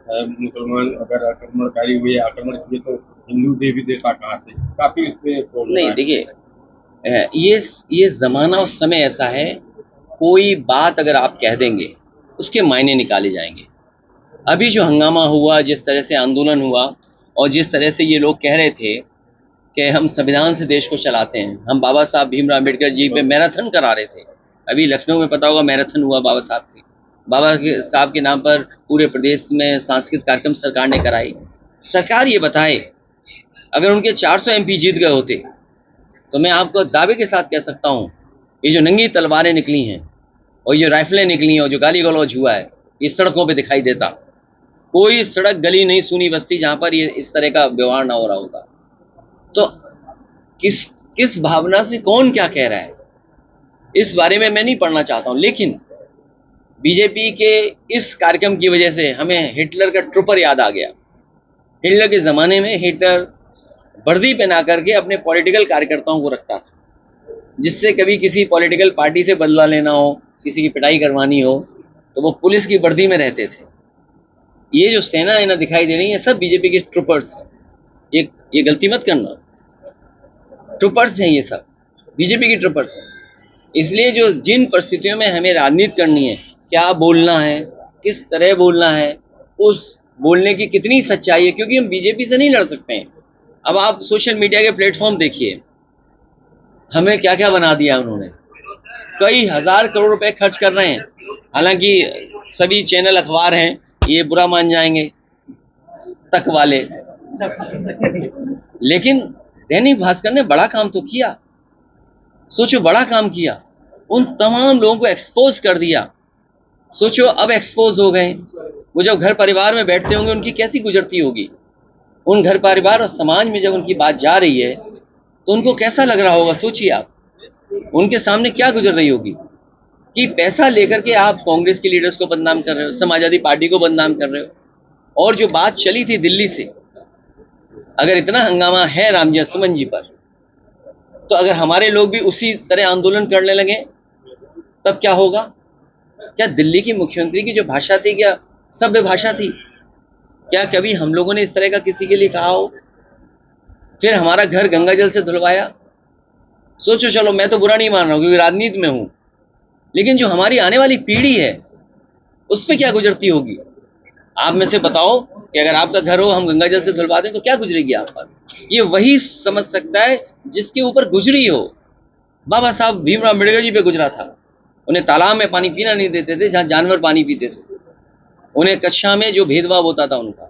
मुसलमान अगर आक्रमणकारी हुए, आक्रमण किए तो हिंदू देवी देवता कहाँ से, काफी इस पे नहीं देखिए, ये जमाना और समय ऐसा है, कोई बात अगर आप कह देंगे उसके मायने निकाले जाएंगे। अभी जो हंगामा हुआ, जिस तरह से आंदोलन हुआ और जिस तरह से ये लोग कह रहे थे कि हम संविधान से देश को चलाते हैं, हम बाबा साहब भीमराव अम्बेडकर जी पे मैराथन करा रहे थे। अभी लखनऊ में पता होगा मैराथन हुआ बाबा के साहब के नाम पर पूरे प्रदेश में सांस्कृतिक कार्यक्रम सरकार ने कराई। सरकार ये बताए, अगर उनके 400 एमपी जीत गए होते तो मैं आपको दावे के साथ कह सकता हूँ, ये जो नंगी तलवारें निकली हैं और ये जो राइफलें निकली हैं और जो गाली गलौज हुआ है, ये सड़कों पे दिखाई देता। कोई सड़क गली नहीं सुनी बस्ती जहां पर ये इस तरह का व्यवहार ना हो रहा होगा। तो किस भावना से कौन क्या कह रहा है, इस बारे में मैं नहीं पढ़ना चाहता हूं, लेकिन बीजेपी के इस कार्यक्रम की वजह से हमें हिटलर का ट्रूपर याद आ गया। हिटलर के ज़माने में हिटलर वर्दी पहना करके अपने पॉलिटिकल कार्यकर्ताओं को रखता था, जिससे कभी किसी पॉलिटिकल पार्टी से बदला लेना हो, किसी की पिटाई करवानी हो, तो वो पुलिस की वर्दी में रहते थे। ये जो सेना है ना दिखाई दे रही है, सब बीजेपी के ट्रूपर्स हैं। ये गलती मत करना, ट्रूपर्स हैं ये सब, बीजेपी के ट्रूपर्स हैं। इसलिए जो जिन परिस्थितियों में हमें राजनीति करनी है, क्या बोलना है, किस तरह बोलना है, उस बोलने की कितनी सच्चाई है, क्योंकि हम बीजेपी से नहीं लड़ सकते हैं। अब आप सोशल मीडिया के प्लेटफॉर्म देखिए, हमें क्या क्या बना दिया उन्होंने। कई हजार करोड़ रुपए खर्च कर रहे हैं, हालांकि सभी चैनल अखबार हैं, ये बुरा मान जाएंगे तक वाले, लेकिन दैनिक भास्कर ने बड़ा काम तो किया। सोचो, बड़ा काम किया, उन तमाम लोगों को एक्सपोज कर दिया। सोचो, अब एक्सपोज हो गए, वो जब घर परिवार में बैठते होंगे उनकी कैसी गुजरती होगी। उन घर परिवार और समाज में जब उनकी बात जा रही है तो उनको कैसा लग रहा होगा। सोचिए आप, उनके सामने क्या गुजर रही होगी कि पैसा लेकर के आप कांग्रेस के लीडर्स को बदनाम कर रहे हो, समाजवादी पार्टी को बदनाम कर रहे हो। और जो बात चली थी दिल्ली से, अगर इतना हंगामा है रामजय सुमन जी पर, तो अगर हमारे लोग भी उसी तरह आंदोलन करने लगे तब क्या होगा। क्या दिल्ली की मुख्यमंत्री की जो भाषा थी, क्या सभ्य भाषा थी? क्या कभी हम लोगों ने इस तरह का किसी के लिए कहा हो? फिर हमारा घर गंगा जल से धुलवाया। सोचो, चलो मैं तो बुरा नहीं मान रहा हूं क्योंकि राजनीति में हूं, लेकिन जो हमारी आने वाली पीढ़ी है उस पर क्या गुजरती होगी। आप में से बताओ कि अगर आपका घर हो, हम गंगा जल से धुलवा दें तो क्या गुजरेगी आप पर। ये वही समझ सकता है जिसके ऊपर गुजरी हो। बाबा साहब भीमराव अम्बेडकर जी पे गुजरा था। उन्हें तालाब में पानी पीना नहीं देते थे जहां जानवर पानी पीते थे। उन्हें कक्षा में जो भेदभाव होता था उनका,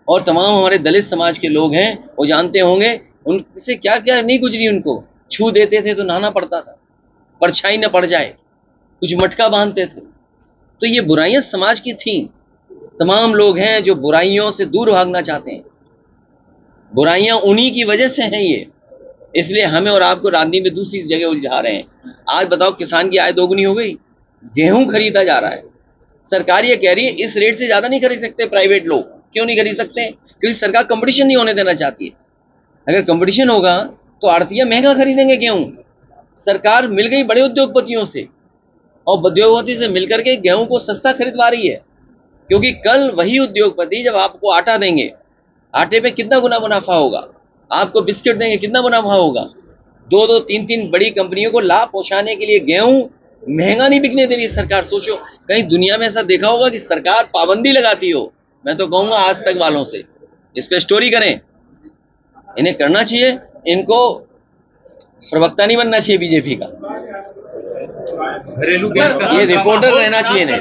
और तमाम हमारे दलित समाज के लोग हैं वो जानते होंगे उनसे क्या क्या नहीं गुजरी। उनको छू देते थे तो नहाना पड़ता था, परछाई न पड़ जाए, कुछ मटका बांधते थे। तो ये बुराइयां समाज की थी। तमाम लोग हैं जो बुराइयों से दूर भागना चाहते हैं, बुराइयां उन्हीं की वजह से हैं ये। इसलिए हमें और आपको राजनीति में दूसरी जगह उलझा रहे हैं। आज बताओ, किसान की आय दोगुनी हो गई, गेहूं खरीदा जा रहा है, सरकार ये कह रही है इस रेट से ज्यादा नहीं खरीद सकते प्राइवेट लोग। क्यों नहीं खरीद सकते? क्योंकि सरकार कंपटीशन नहीं होने देना चाहती है। अगर कंपटीशन होगा तो आड़तियां महंगा खरीदेंगे गेहूं। सरकार मिल गई बड़े उद्योगपतियों से, और उद्योगपति से मिलकर के गेहूं को सस्ता खरीदवा रही है, क्योंकि कल वही उद्योगपति जब आपको आटा देंगे, आटे पे कितना गुना मुनाफा होगा, आपको बिस्किट देंगे कितना मुनाफा होगा। दो दो तीन तीन बड़ी कंपनियों को लाभ पहुंचाने के लिए गेहूं महंगा नहीं बिकने दे रही सरकार। सोचो, कहीं दुनिया में ऐसा देखा होगा कि सरकार पाबंदी लगाती हो? मैं तो कहूंगा आज तक वालों से इस पे स्टोरी करें, इन्हें करना चाहिए। इनको प्रवक्ता नहीं बनना चाहिए बीजेपी का, घरेलू गैस का ये रिपोर्टर रहना चाहिए इन्हें।